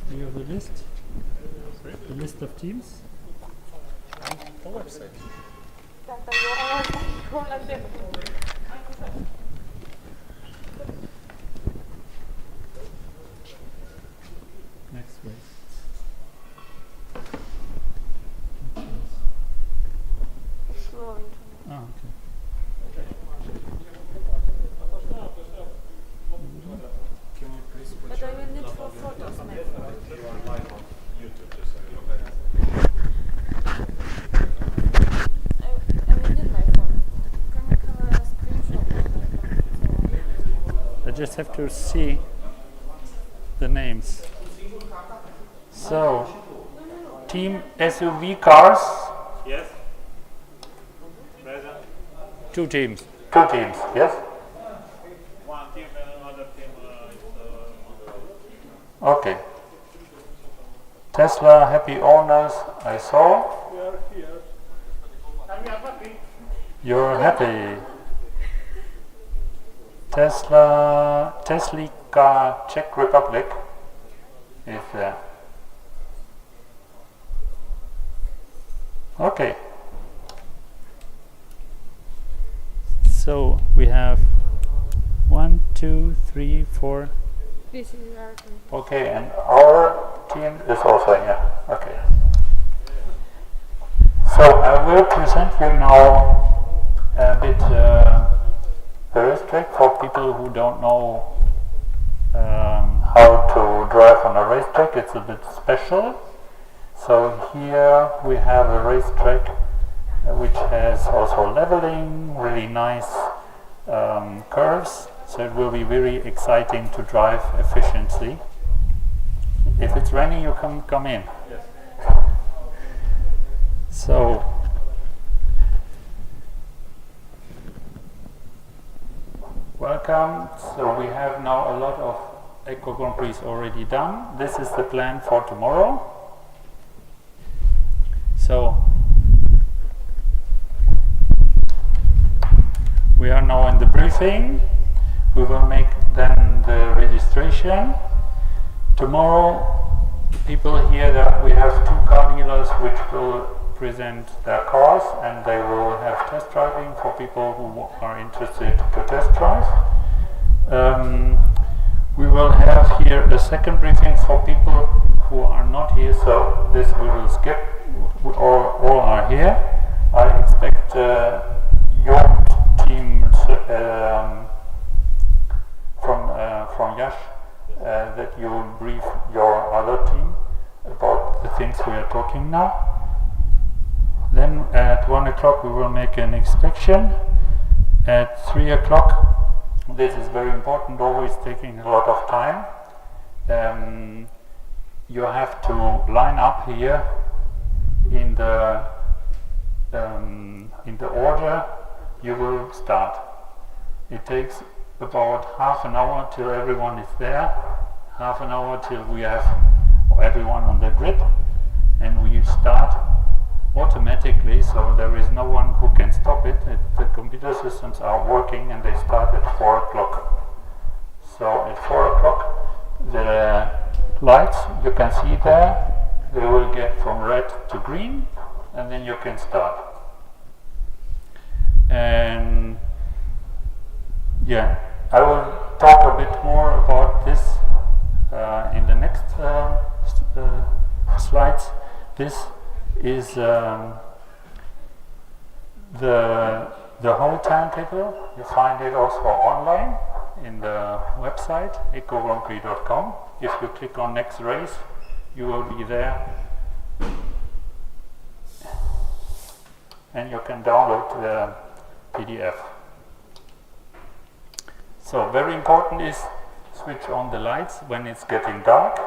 Do you have the list? The list of teams? The website. Next race. Ah, okay. Can you please put But I will need for photos, my phone. you are live on YouTube just so you I will need my phone. Can you come a screenshot of my phone? I just have to see the names. So, team SUV cars. Yes. Present. Two teams. Two teams. Yes. One team and another team is on the road. Okay. Tesla happy owners. I saw. We are here. And we are happy. You're happy. Tesla Czech Republic is there. Okay. So we have 1, 2, 3, 4. This is our team. Okay, and our team is also here. Okay. So I will present you now a bit the racetrack for people who don't know how to drive on a racetrack. It's a bit special. So here we have a racetrack which has also leveling, really nice curves. So it will be very exciting to drive efficiently. If it's raining, you can come in. Yes. So welcome. So we have now a lot of Eco Grand Prix already done. This is the plan for tomorrow. So we are now in the briefing. We will make then the registration. Tomorrow, people hear that we have 2 car dealers which will present their cars, and they will have test driving for people who are interested to test drive. We will have here a second briefing for people who are not here, so this we will skip. We all are here. I expect your team from Yash that you will brief your other team about the things we are talking now. Then at 1 o'clock we will make an inspection. At 3 o'clock, this is very important, always taking a lot of time. You have to line up here in the order you will start. It takes about half an hour till everyone is there, half an hour till we have everyone on the grid, and we start automatically, so there is no one who can stop it. The computer systems are working and they start at 4 o'clock. So at 4 o'clock the lights you can see there, they will get from red to green, and then you can start. And yeah, I will talk a bit more about this in the next slides. This is the whole timetable. You find it also online in the website ecoGrandPrix.com. If you click on next race, you will be there, and you can download the PDF. So very important is switch on the lights when it's getting dark.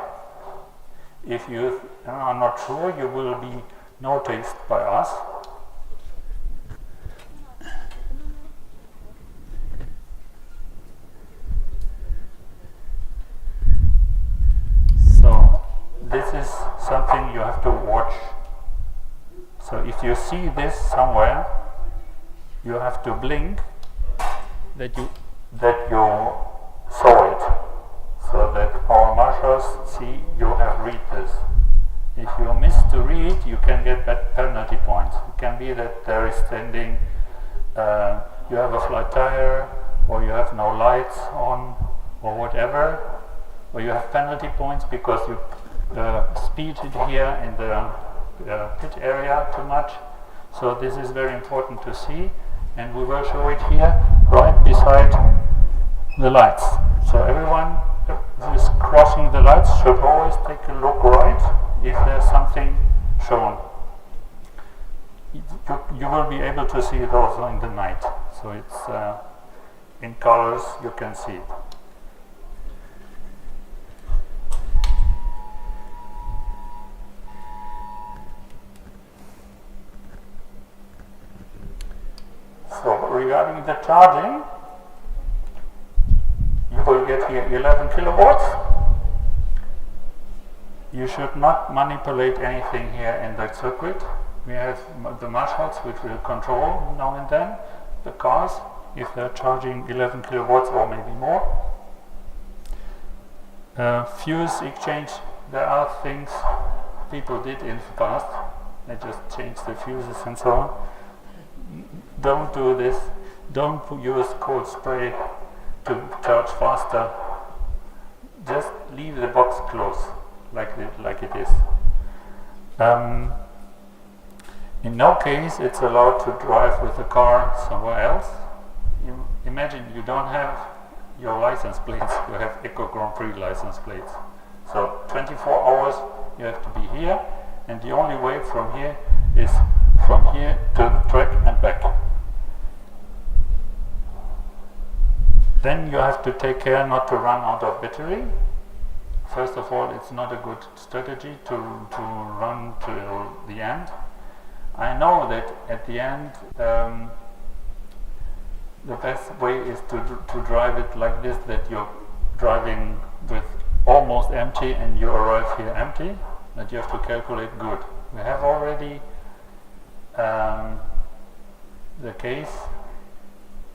If you are not sure, you will be noticed by us. So this is something you have to watch. So if you see this somewhere, you have to blink that you saw it, so that our marshals see you have read this. If you miss to read, you can get penalty points. It can be that there is standing, you have a flat tire, or you have no lights on, or whatever, or you have penalty points because you speeded here in the pit area too much. So this is very important to see, and we will show it here right beside the lights. So everyone who is crossing the lights should always take a look right if there's something shown. You will be able to see it also in the night. So it's in colors, you can see it. So regarding the charging, you will get here 11 kilowatts. You should not manipulate anything here in that circuit. We have the marshalls which will control now and then the cars if they're charging 11 kilowatts or maybe more. Fuse exchange, there are things people did in the past. They just changed the fuses and so on. Don't do this. Don't use cold spray to charge faster. Just leave the box closed like it is. In no case it's allowed to drive with the car somewhere else. Imagine you don't have your license plates, you have Eco Grand Prix license plates. So 24 hours you have to be here, and the only way from here is from here to the track and back. Then you have to take care not to run out of battery. First of all, it's not a good strategy to run till the end. I know that at the end the best way is to drive it like this, that you're driving with almost empty and you arrive here empty, but you have to calculate good. We have already the case,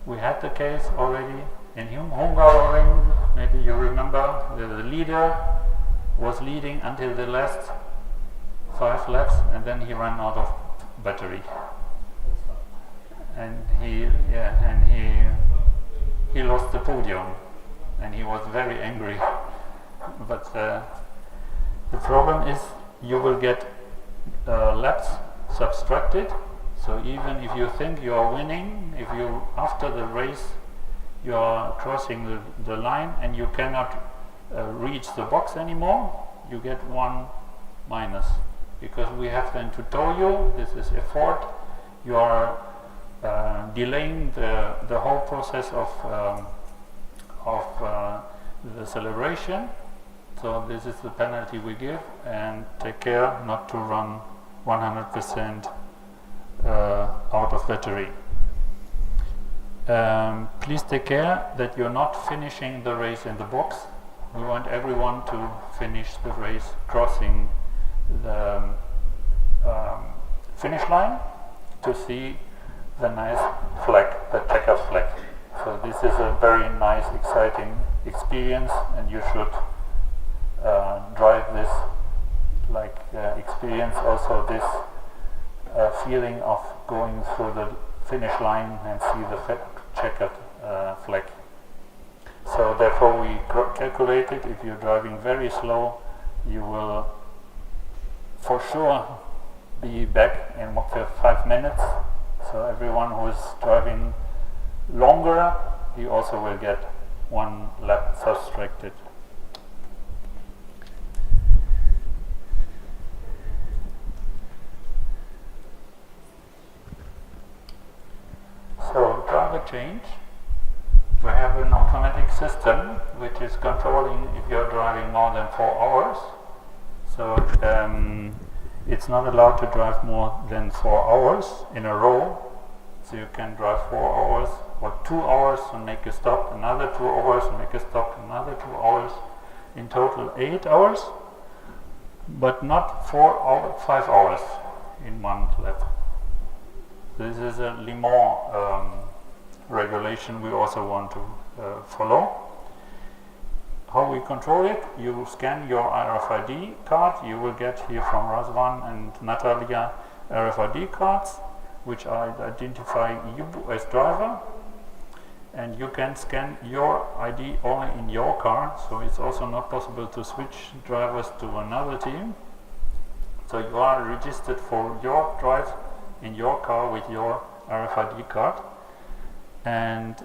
we had the case already in Hungaroring. Maybe you remember the leader was leading until the last 5 laps, and then he ran out of battery, and he lost the podium, and he was very angry. But the problem is you will get laps subtracted. So even if you think you are winning, if you after the race you are crossing the line and you cannot reach the box anymore, you get 1 minus, because we have then to tow you. This is effort. You are delaying the whole process of the celebration. So this is the penalty we give, and take care not to run 100% out of battery. Please take care that you're not finishing the race in the box. We want everyone to finish the race crossing the finish line to see the nice flag, the checkered flag. So this is a very nice, exciting experience, and you should drive this, like experience also this feeling of going through the finish line and see the checkered flag. So therefore we calculated, if you're driving very slow, you will for sure be back in 5 minutes. So everyone who is driving longer, he also will get 1 lap subtracted. So driver change. We have an automatic system which is controlling if you're driving more than 4 hours. So it's not allowed to drive more than 4 hours in a row. So you can drive 4 hours or 2 hours and make a stop, another 2 hours and make a stop, another 2 hours. In total 8 hours, but not 5 hours in 1 lap. This is a Le Mans regulation we also want to follow. how we control it? You scan your RFID card. You will get here from Razvan and Natalia RFID cards, which identify you as driver. And you can scan your ID only in your car, so it's also not possible to switch drivers to another team. So you are registered for your drive in your car with your RFID card. And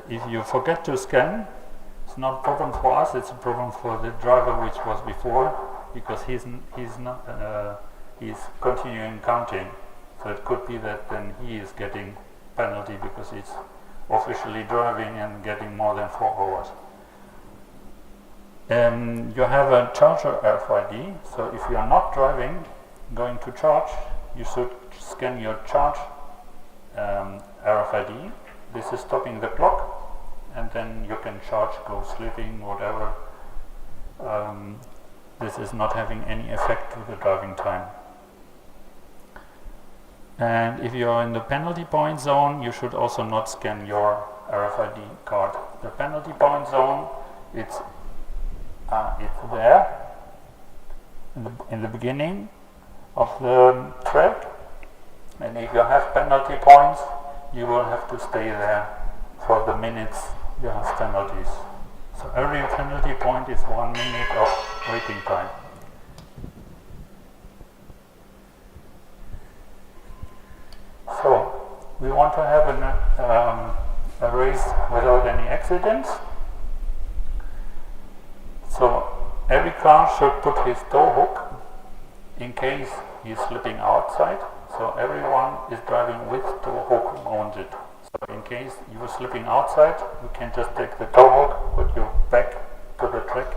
if you forget to scan, it's not a problem for us, it's a problem for the driver which was before, because he's continuing counting. So it could be that then he is getting penalty because he's officially driving and getting more than 4 hours. You have a charger RFID, so if you are not driving, going to charge, you should scan your charge RFID. This is stopping the clock, and then you can charge, go sleeping, whatever. This is not having any effect to the driving time. And if you are in the penalty point zone, you should also not scan your RFID card. The penalty point zone, it's there in the beginning of the track, and if you have penalty points, you will have to stay there for the minutes you have penalties. So every penalty point is 1 minute of waiting time. So we want to have a race without any accidents. So every car should put his tow hook in case he's slipping outside. So everyone is driving with tow hook mounted. So in case you are slipping outside, you can just take the tow hook, put your back to the track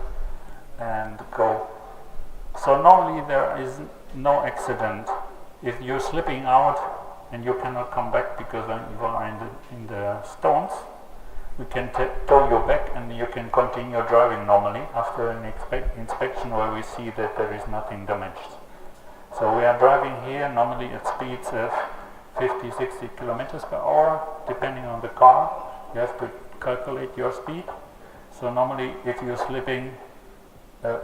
and go. So normally there is no accident. If you're slipping out and you cannot come back because you are in the stones, we can tow you back and you can continue driving normally after an inspection where we see that there is nothing damaged. So we are driving here normally at speeds of 50-60 kilometers per hour, depending on the car. You have to calculate your speed. So normally if you're slipping,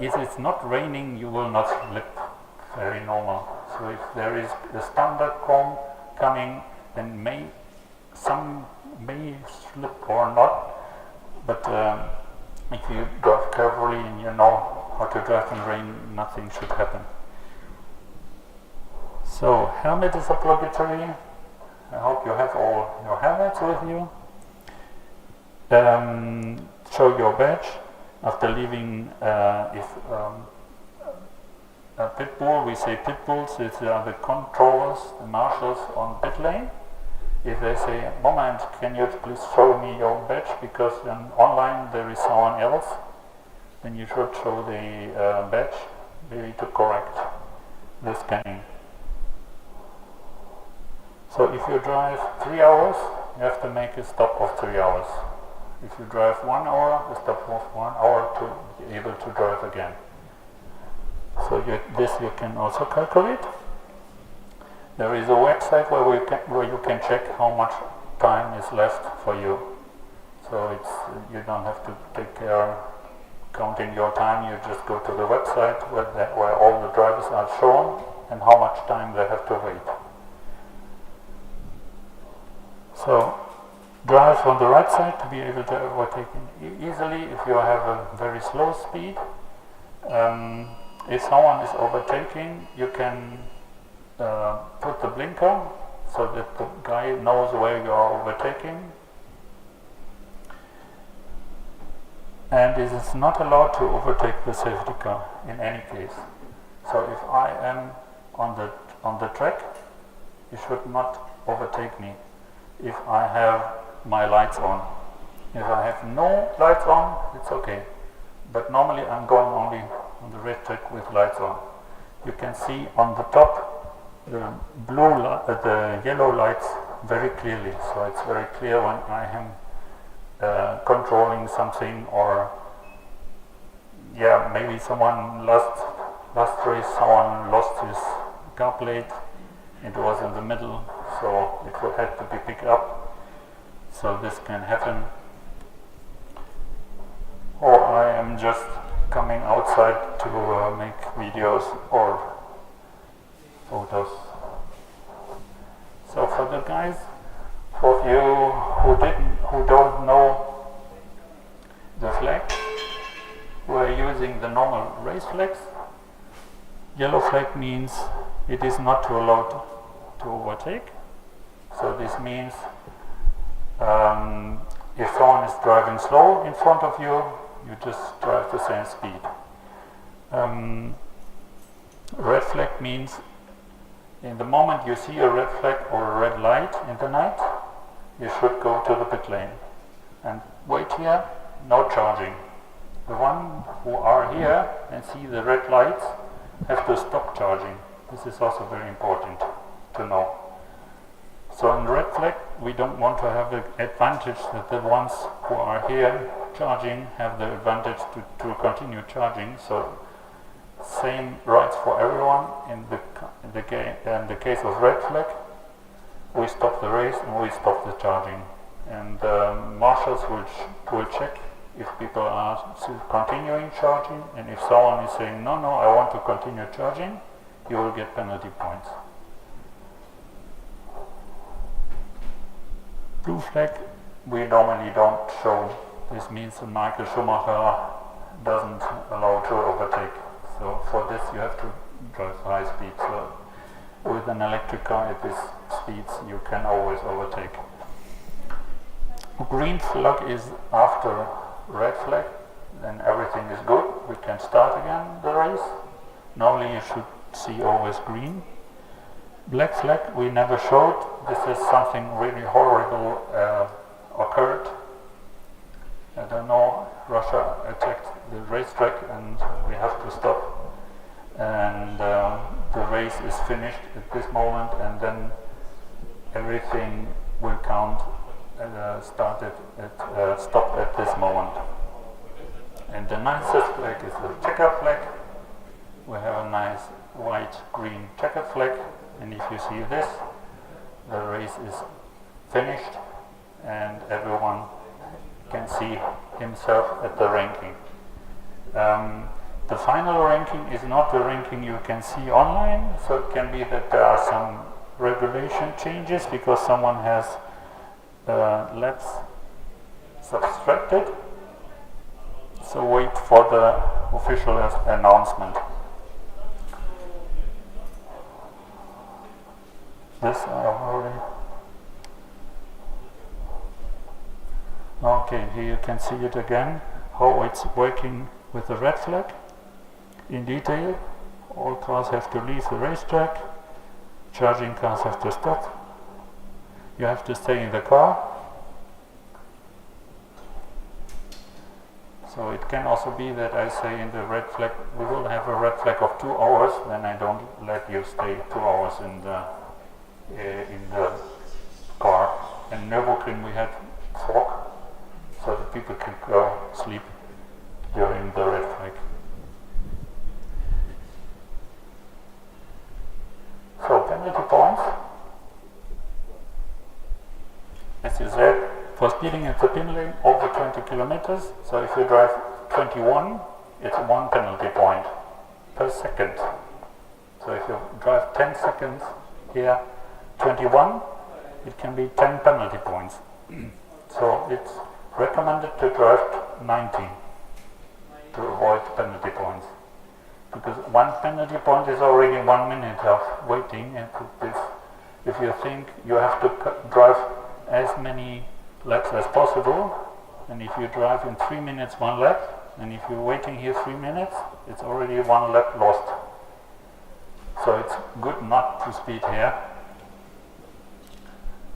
if it's not raining, you will not slip, very normal. So if there is a standard comb coming, then some may slip or not, but if you drive carefully and you know how to drive in rain, nothing should happen. So helmet is obligatory. I hope you have all your helmets with you. Show your badge after leaving. If a pit bull, we say pit bulls, these are the controllers, the marshals on pit lane. If they say, "Moment, can you please show me your badge because online there is someone else," then you should show the badge maybe to correct the scanning. So if you drive 3 hours, you have to make a stop of 3 hours. If you drive 1 hour, a stop of 1 hour to be able to drive again. So this you can also calculate. There is a website where you can check how much time is left for you. So you don't have to take care counting your time. You just go to the website where all the drivers are shown and how much time they have to wait. So drive on the right side to be able to overtake easily if you have a very slow speed. If someone is overtaking, you can put the blinker so that the guy knows where you are overtaking. And it is not allowed to overtake the safety car in any case. So if I am on the track, you should not overtake me if I have my lights on. If I have no lights on, it's okay. But normally I'm going only on the red track with lights on. You can see on the top the the yellow lights very clearly. So it's very clear when I am controlling something, or maybe someone last race someone lost his car plate. It was in the middle, so it had to be picked up. So this can happen. or I am just coming outside to make videos or photos. So for the guys, for you who don't know the flag, we're using the normal race flags. Yellow flag means it is not allowed to overtake. So this means if someone is driving slow in front of you, you just drive the same speed. Red flag means in the moment you see a red flag or a red light in the night, you should go to the pit lane and wait here, no charging. The ones who are here and see the red lights have to stop charging. This is also very important to know. So in red flag, we don't want to have the advantage that the ones who are here charging have the advantage to continue charging. So same rights for everyone. In the case of red flag, we stop the race and we stop the charging. And marshals will check if people are still continuing charging, and if someone is saying, no, I want to continue charging, you will get penalty points. Blue flag, we normally don't show. This means that Michael Schumacher doesn't allow to overtake. So for this you have to drive high speed. So with an electric car at these speeds you can always overtake. Green flag is after red flag, then everything is good. We can start again the race. Normally you should see always green. Black flag we never showed. This is something really horrible occurred. I don't know, Russia attacked the racetrack and we have to stop. And the race is finished at this moment, and then everything will count stopped at this moment. And the nicest flag is the checker flag. We have a nice white green checker flag, and if you see this, the race is finished and everyone can see himself at the ranking. The final ranking is not the ranking you can see online, so it can be that there are some regulation changes because someone has laps subtracted. So wait for the official announcement. This I already. Okay, here you can see it again, how it's working with the red flag in detail. All cars have to leave the racetrack, charging cars have to stop. You have to stay in the car. So it can also be that I say in the red flag, we will have a red flag of 2 hours, then I don't let you stay 2 hours in the car. In Nürburgring we had fog, so that people can go sleep during the red flag. So penalty points. As you said, for speeding in the pin lane over 20 kilometers, so if you drive 21, it's 1 penalty point per second. So if you drive 10 seconds here, 21, it can be 10 penalty points. So it's recommended to drive 19 to avoid penalty points. Because 1 penalty point is already 1 minute of waiting, and if you think you have to drive as many laps as possible, and if you drive in 3 minutes 1 lap, and if you're waiting here 3 minutes, it's already 1 lap lost. So it's good not to speed here,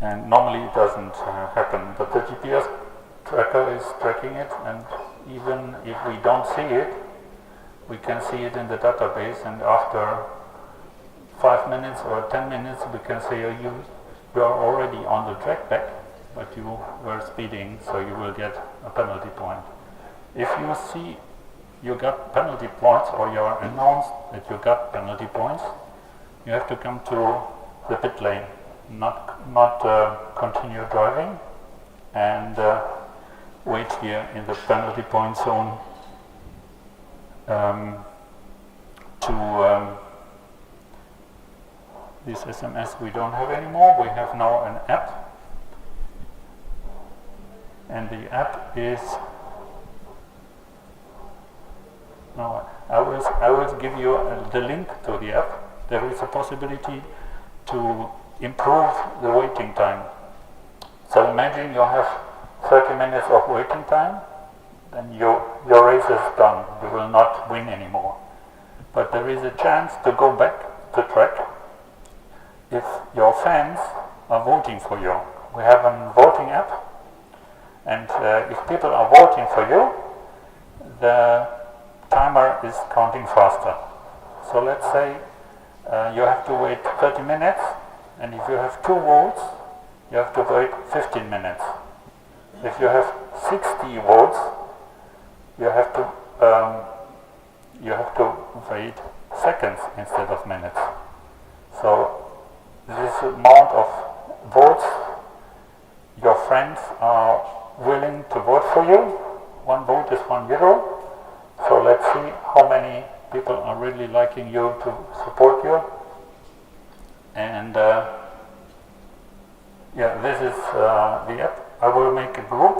and normally it doesn't happen, but the GPS tracker is tracking it, and even if we don't see it, we can see it in the database, and after 5 minutes or 10 minutes we can say you are already on the track back, but you were speeding, so you will get a penalty point. If you see you got penalty points, or you are announced that you got penalty points, you have to come to the pit lane, not continue driving, and wait here in the penalty point zone to this SMS we don't have anymore. We have now an app, and the app is no, I will give you the link to the app. There is a possibility to improve the waiting time. So imagine you have 30 minutes of waiting time, then your race is done. You will not win anymore. But there is a chance to go back to track if your fans are voting for you. We have a voting app, and if people are voting for you, the timer is counting faster. So let's say you have to wait 30 minutes, and if you have 2 votes, you have to wait 15 minutes. If you have 60 votes, you have to wait seconds instead of minutes. So this amount of votes your friends are willing to vote for you. 1 vote is €1. So let's see how many people are really liking you to support you. And this is the app. I will make a group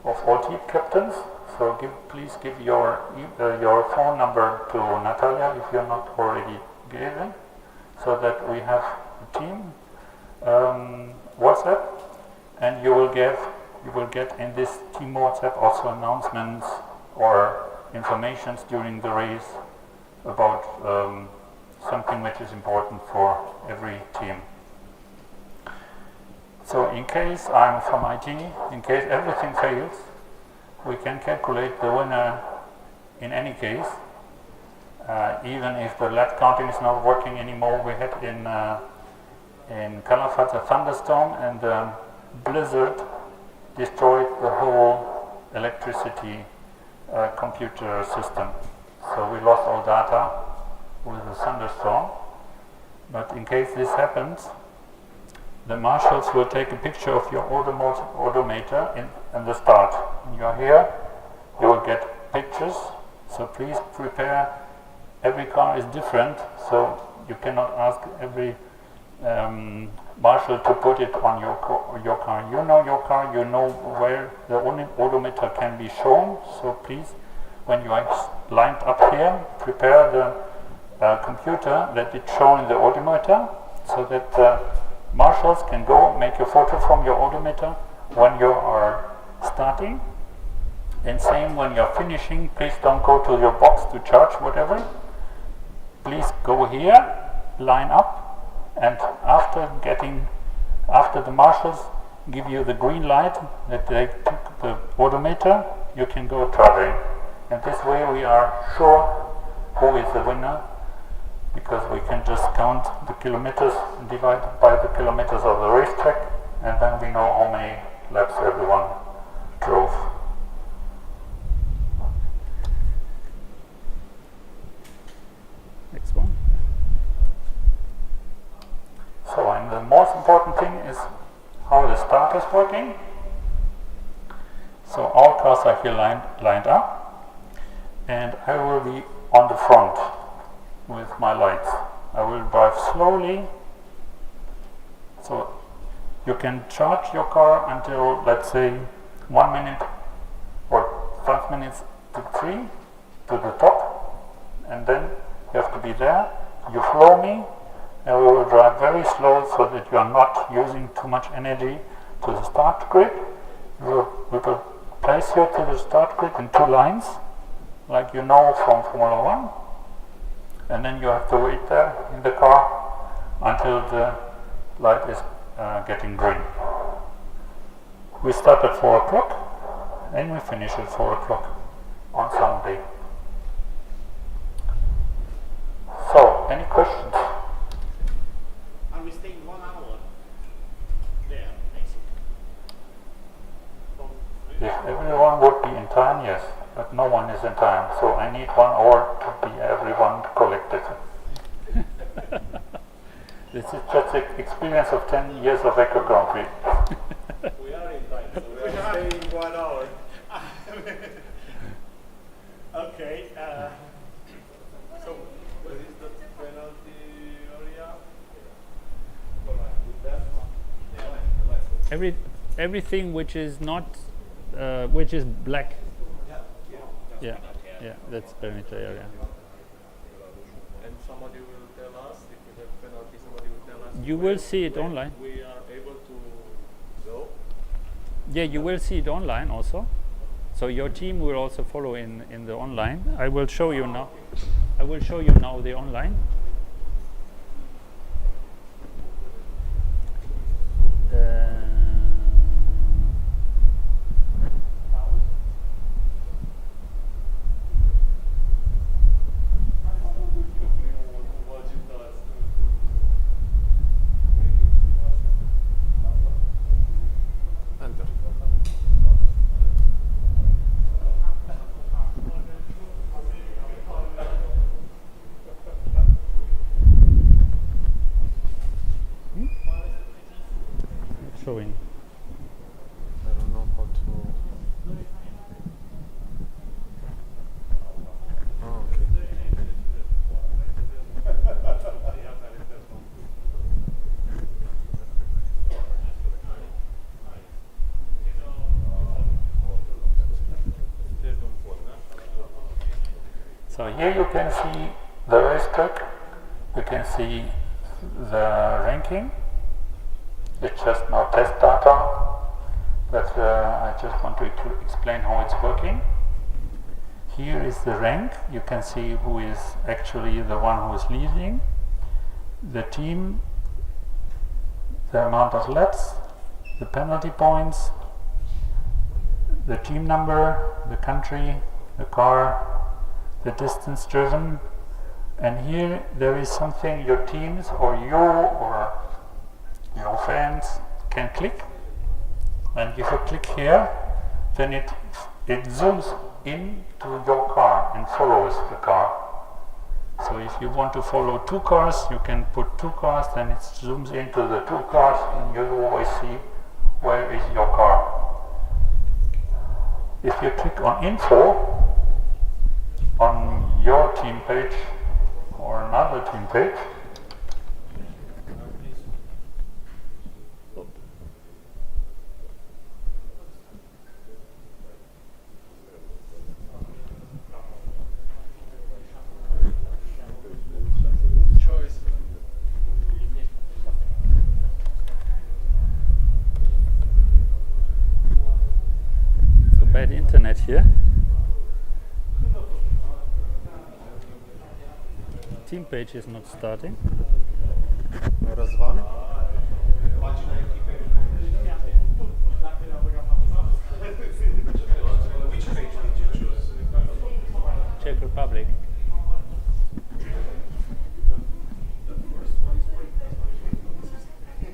of all team captains. So please give your phone number to Natalia if you're not already given, so that we have a team WhatsApp, and you will get in this team WhatsApp also announcements or informations during the race about something which is important for every team. So in case I'm from IT, in case everything fails, we can calculate the winner in any case, even if the lap counting is not working anymore. We had in Calafat a thunderstorm, and the blizzard destroyed the whole electricity computer system. So we lost all data with the thunderstorm. But in case this happens, the marshals will take a picture of your odometer in the start. When you are here, you will get pictures. So please prepare. Every car is different, so you cannot ask every marshal to put it on your car. You know your car, you know where the odometer can be shown. So please, when you are lined up here, prepare the computer that it's showing the odometer, so that marshals can go make a photo from your odometer when you are starting. And same when you're finishing, please don't go to your box to charge whatever. Please go here, line up, and after the marshals give you the green light that they took the odometer, you can go charging. And this way we are sure who is the winner, because we can just count the kilometers divided by the kilometers of the racetrack, and then we know how many laps everyone drove. Next one. So, and the most important thing is how the start is working. So all cars are here lined up, and I will be on the front with my lights. I will drive slowly, so you can charge your car until, let's say, 1 minute or 5 minutes to 3 to the top, and then you have to be there. You follow me, and we will drive very slow so that you are not using too much energy to the start grid. We will place you to the start grid in 2 lines, like you know from Formula 1. And then you have to wait there in the car until the light is getting green. We start at 4 o'clock and we finish at 4 o'clock on Sunday. So, any questions? Are we staying 1 hour there, basically? If everyone would be in time, yes, but no one is in time, so I need 1 hour to be everyone collected. This is just the experience of 10 years of Eco Grand Prix. We are in time, so we are staying 1 hour. everything which is not which is black. Yeah, that's perimeter area. And somebody will tell us if we have penalty. Somebody will tell us. You will see it online. We are able to go. Yeah, you will see it online also. So your team will also follow in the online. I will show you now. I will show you now the online. Enter. Showing. I don't know how to. Oh, okay. So here you can see the racetrack. You can see the ranking. It's just now test data, but I just want to explain how it's working. Here is the rank. You can see who is actually the one who is leading, the team, the amount of laps, the penalty points, the team number, the country, the car, the distance driven, and here there is something your teams or you or your fans can click, and if you click here, then it zooms into your car and follows the car. So if you want to follow two cars, you can put two cars, then it zooms into the two cars, and you always see where is your car. If you click on info on your team page or another team page, bad internet here. Team page is not starting. Razvan. Which page did you choose? Czech Republic.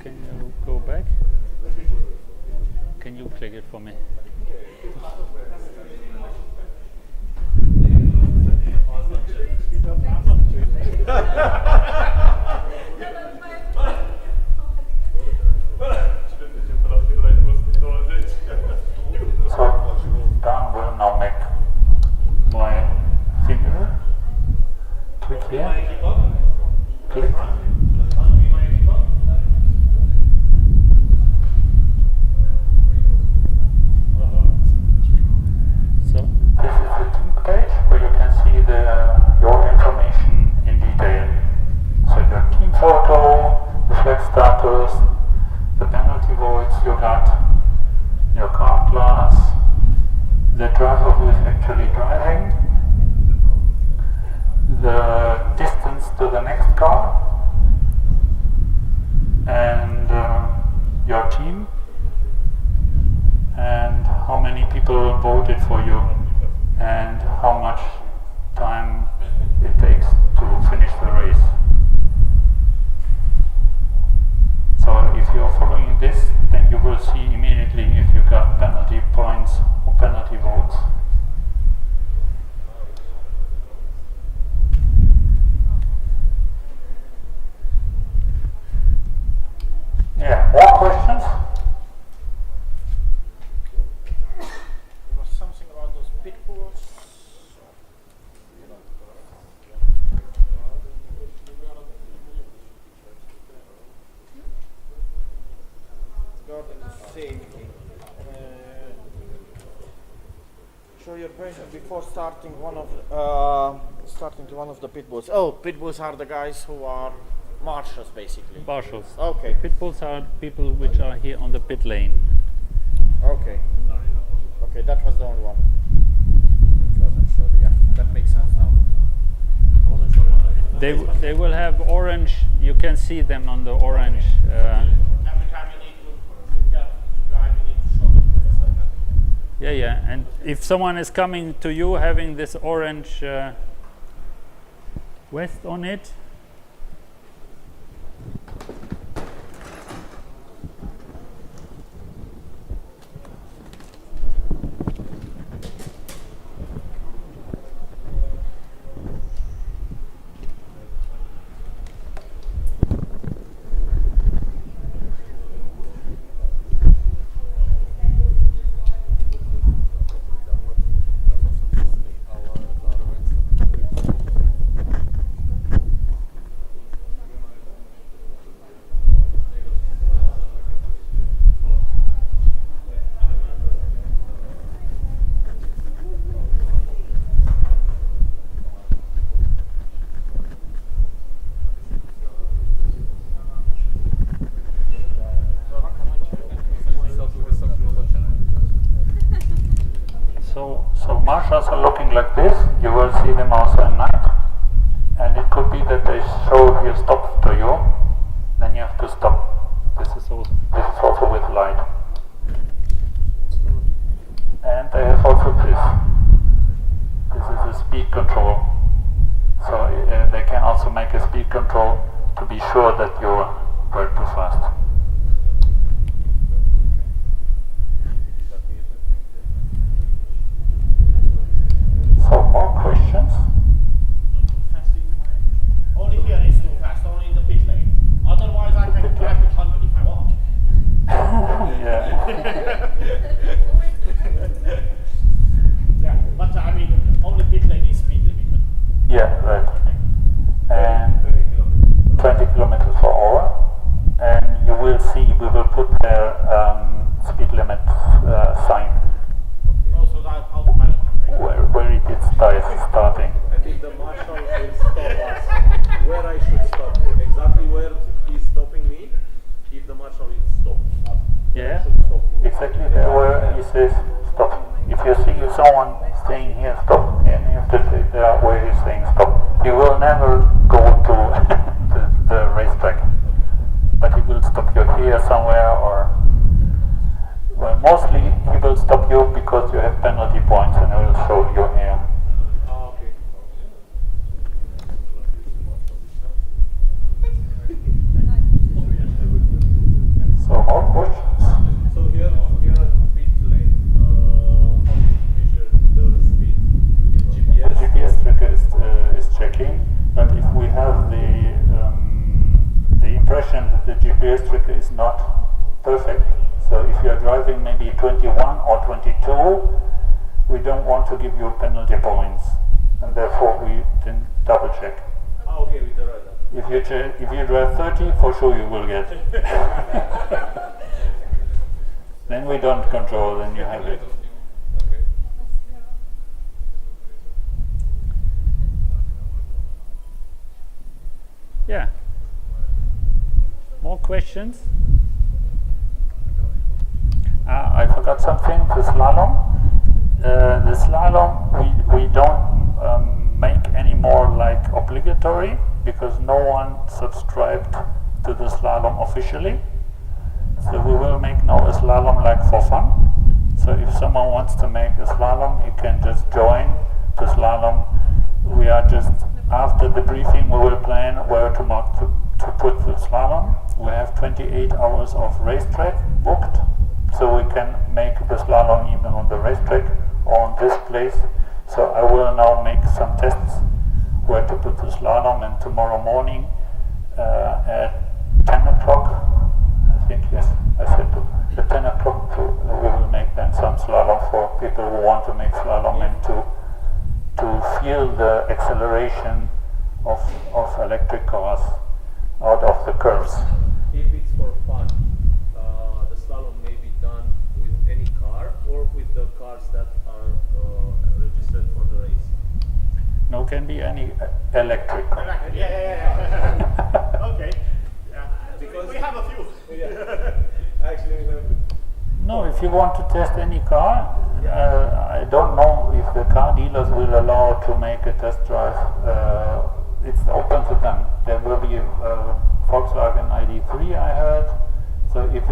Can you go back? Can you click it for me? So Dan will now make my finger. Click here. Click. So this is the team page where you can see your information in detail. So your team photo, the flag status, the penalty votes you got, your car class, the driver who is actually driving, the distance to the next car, and your team, and how many people voted for you, and how much time it takes to finish the race. So if you are following this, then you will see immediately if you got penalty points or penalty votes. Yeah, more questions? There was something about those pit bulls. you're going before starting one of the pit bulls. Oh, pit bulls are the guys who are marshals, basically. Marshals. Okay. Pit bulls are people which are here on the pit lane. Okay. Okay, that was the only one. It wasn't sure. Yeah, that makes sense now. I wasn't sure what it is. They will have orange. You can see them on the orange. Every time you need to get to drive, you need to show the place like that. Yeah, yeah. And if someone is coming to you having this orange vest on it, so marshals are looking like this. You will see them also at night, and it could be that they show here stop to you. Then you have to stop. This is also with light. And they have also this. This is a speed control. So they can also make a speed control to be sure that you were too fast. So more questions? Only here is too fast, only in the pit lane. Otherwise, I can drive with 100 if I want. Yeah. Yeah, but I mean, only pit lane is speed limited. Yeah, right. And 20 kilometers per hour. And you will see, we will put their speed limit sign Also, that autopilot can brake. where it is starting. And if the marshal will stop us, where I should stop? Exactly where he's stopping me? If the marshal will stop us, Yeah, I should stop. exactly there where he says stop. If you see someone saying here stop, and you have to say there where he's saying stop. He will never go to the racetrack, but he will stop you here somewhere, or well, mostly he will stop you because you have penalty points, and he will show you here. Ah, okay. So more questions? So here at pit lane, how do you measure the speed? The GPS? GPS tracker is checking, but if we have the impression that the GPS tracker is not perfect, so if you are driving maybe 21 or 22, we don't want to give you penalty points, and therefore we then double check. Ah, okay, with the radar. If you drive 30, for sure you will get. Then we don't control, then you have it. Okay. Yeah. More questions? I forgot something. The slalom. The slalom we don't make anymore like obligatory, because no one subscribed to the slalom officially. So we will make now a slalom like for fun. So if someone wants to make a slalom, he can just join the slalom. We are just after the briefing, we will plan where to mark to put the slalom. We have 28 hours of racetrack booked, so we can make the slalom even on the racetrack or on this place. So I will now make some tests where to put the slalom, and tomorrow morning at 10 o'clock, I think, yes, I said at 10 o'clock we will make then some slalom for people who want to make slalom and to feel the acceleration of electric cars out of the curves. If it's for fun, the slalom may be done with any car or with the cars that are electric. Yeah. Okay. Yeah. Because- we have a few. Actually, we have No, if you want to test any car, I don't know if the car dealers will allow to make a test drive. It's open to them. There will be a Volkswagen ID3, I heard. So if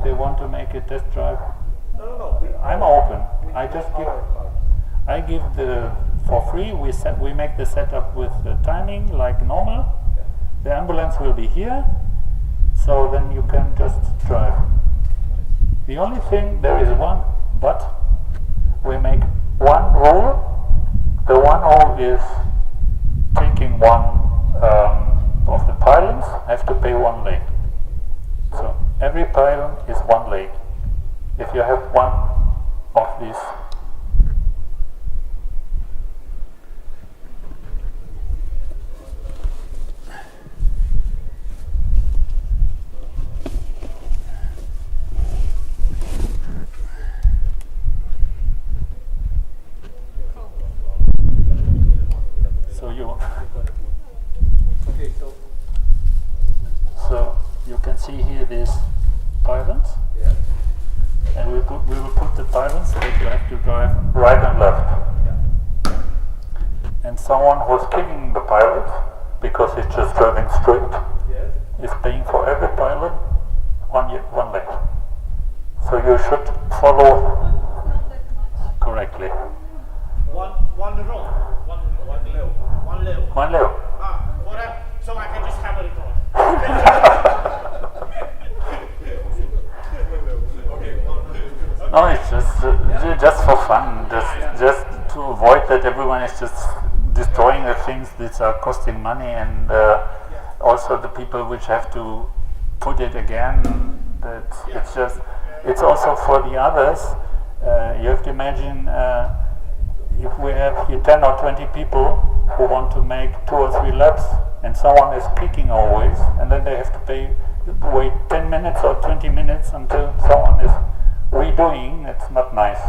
they want to make a test drive, no. I'm open. I With just our give car. I give the for free. We make the setup with the timing like normal. The ambulance will be here, so then you can just drive. The only thing, there is one but. We make one rule. The one rule is taking one of the pylons have to pay 1 lei. So every pylon is 1 lei. If you have one of these. So Okay, so you can see here these pylons, yeah. and we will put the pylons that you have to drive right and left. And someone who's killing the pilot because he's just driving straight Yes. is paying for every pilot 1 lei. So you should follow correctly. One row. One level. 1 level. 1 lei. So I can just have a record. No, it's just for fun, just to avoid that everyone is just destroying the things that are costing money, and also the people which have to put it again. That it's also for the others. You have to imagine if we have here 10 or 20 people who want to make 2 or 3 laps, and someone is kicking always, and then they have to wait 10 minutes or 20 minutes until someone is redoing. It's not nice.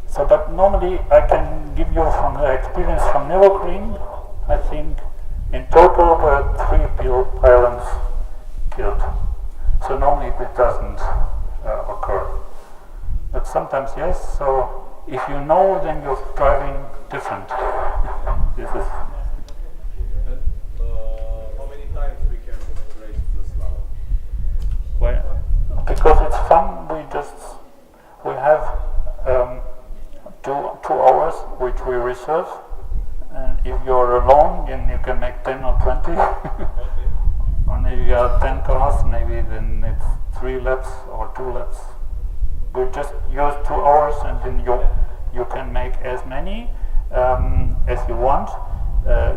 So, but normally I can give you from the experience from Nürburgring, I think in total were 3 pylons killed. So normally it doesn't occur. But sometimes yes, so if you know, then you're driving different. This is And how many times we can race the slalom? well, because it's fun. We have 2 hours which we reserve, and if you're alone, then you can make 10 or 20. And if you have 10 cars, maybe then it's 3 laps or 2 laps. We just use 2 hours, and then you can make as many as you want.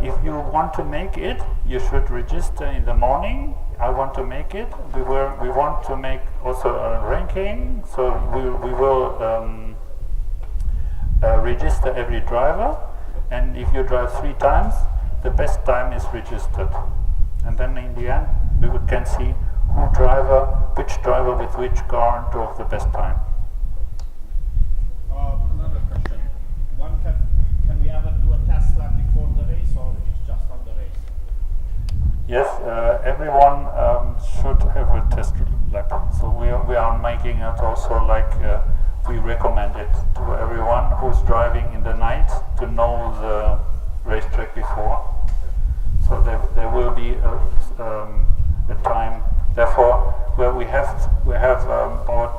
If you want to make it, you should register in the morning. I want to make it. We want to make also a ranking, so we will register every driver, and if you drive 3 times, the best time is registered, and then in the end we can see which driver with which car drove the best time. Another question. Can we ever do a test lap before the race, or it's just on the race? Yes, everyone should have a test lap. So we are making it also like we recommend it to everyone who's driving in the night to know the racetrack before. So there will be a time. Therefore, where we have about,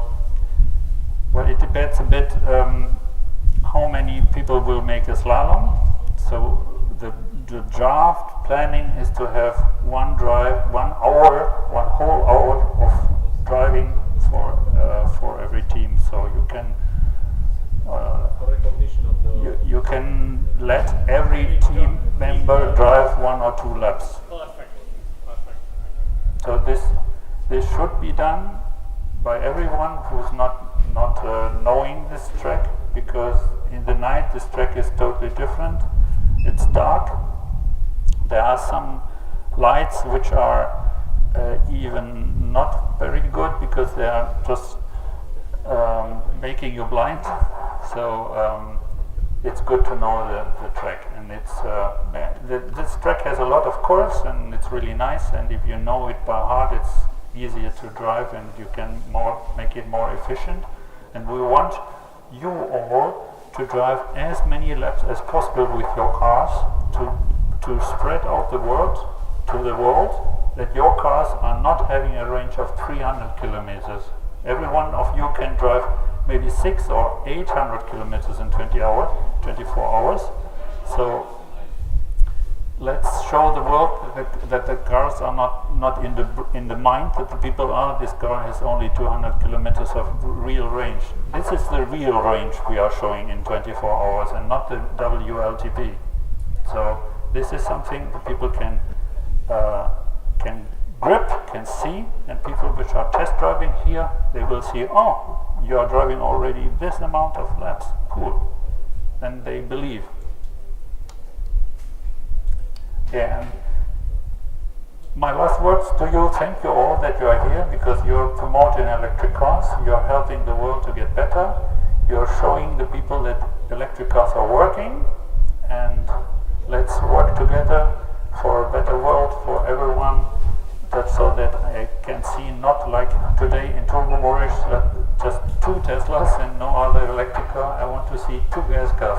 well, it depends a bit how many people will make a slalom. So the draft planning is to have one whole hour of driving for every team. So you can Recognition of the you can let every team member drive 1 or 2 laps. Perfect. So this should be done by everyone who's not knowing this track, because in the night this track is totally different. It's dark. There are some lights which are even not very good because they are just making you blind. So it's good to know the track, and this track has a lot of curves, and it's really nice, and if you know it by heart, it's easier to drive, and you can make it more efficient. And we want you all to drive as many laps as possible with your cars to spread out the word to the world that your cars are not having a range of 300 kilometers. Every one of you can drive maybe 600 or 800 kilometers in 24 hours. So let's show the world that the cars are not in the mind that the people are. This car has only 200 kilometers of real range. This is the real range we are showing in 24 hours, and not the WLTP. So this is something that people can grip, can see, and people which are test driving here, they will see, oh, you are driving already this amount of laps, cool. Then they believe. Yeah, and my last words to you, thank you all that you are here, because you're promoting electric cars, you're helping the world to get better, you're showing the people that electric cars are working, and let's work together for a better world for everyone, so that I can see, not like today in Turbo Morish, just 2 Teslas and no other electric car. I want to see 2 gas cars.